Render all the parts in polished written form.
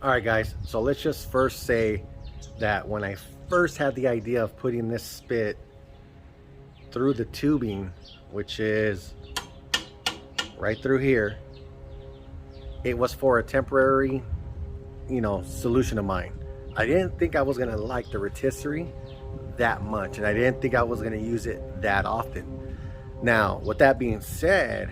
All right, guys, so let's just first say that when I first had the idea of putting this spit through the tubing, which is right through here, it was for a temporary, solution of mine. I didn't think I was gonna like the rotisserie that much, and I didn't think I was gonna use it that often. Now, with that being said,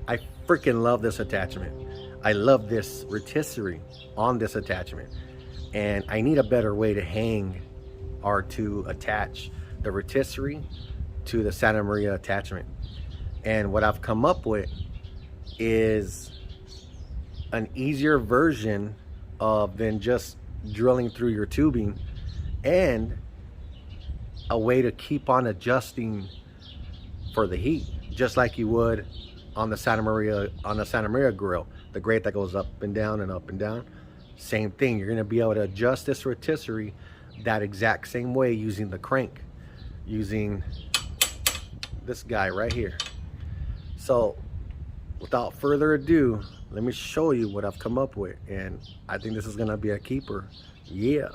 I freaking love this attachment. I love this rotisserie on this attachment, and I need a better way to hang or to attach the rotisserie to the Santa Maria attachment. And what I've come up with is an easier version of than just drilling through your tubing, and a way to keep on adjusting for the heat, just like you would on the Santa Maria grill, the grate that goes up and down and up and down. Same thing, you're going to be able to adjust this rotisserie that exact same way using the crank, using this guy right here. So without further ado, let me show you what I've come up with, and I think this is going to be a keeper. Yeah.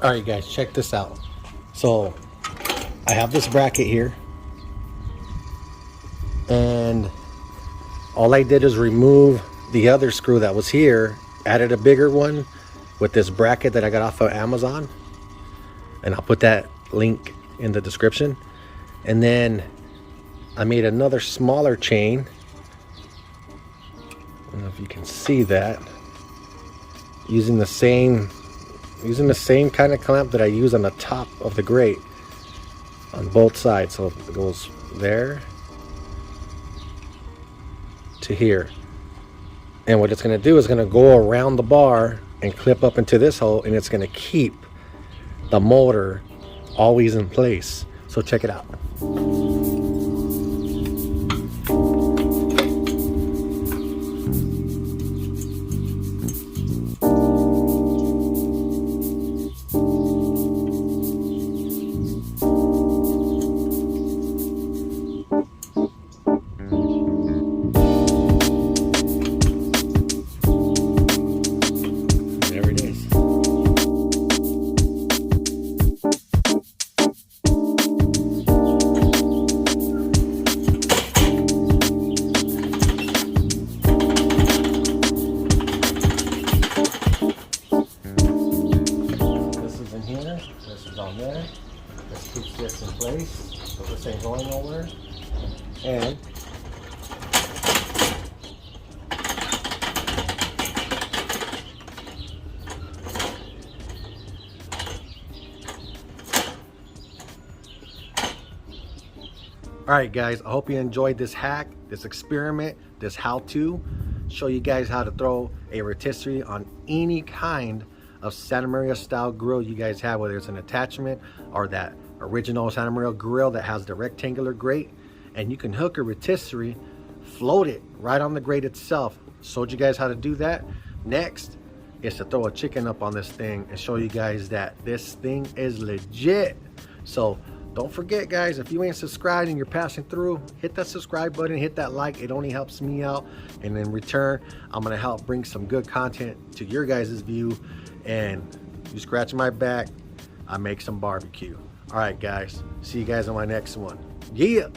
All right, guys, check this out. So I have this bracket here, and all I did is remove the other screw that was here, added a bigger one with this bracket that I got off of Amazon, and I'll put that link in the description. And then I made another smaller chain. I don't know if you can see that, using the same kind of clamp that I use on the top of the grate on both sides. So it goes there to here, and what it's going to do is going to go around the bar and clip up into this hole, and it's going to keep the motor always in place. So check it out. This is on there. This keeps this in place, so this ain't going nowhere. And alright guys, I hope you enjoyed this hack, this experiment, this how-to. Show you guys how to throw a rotisserie on any kind of Santa Maria style grill you guys have, whether it's an attachment or that original Santa Maria grill that has the rectangular grate. And you can hook a rotisserie, float it right on the grate itself. Showed you guys how to do that. Next is to throw a chicken up on this thing and show you guys that this thing is legit. So don't forget guys, if you ain't subscribed and you're passing through, hit that subscribe button, hit that like. It only helps me out, and in return I'm gonna help bring some good content to your guys' view. And you scratch my back, I make some barbecue. All right guys, see you guys on my next one. Yeah.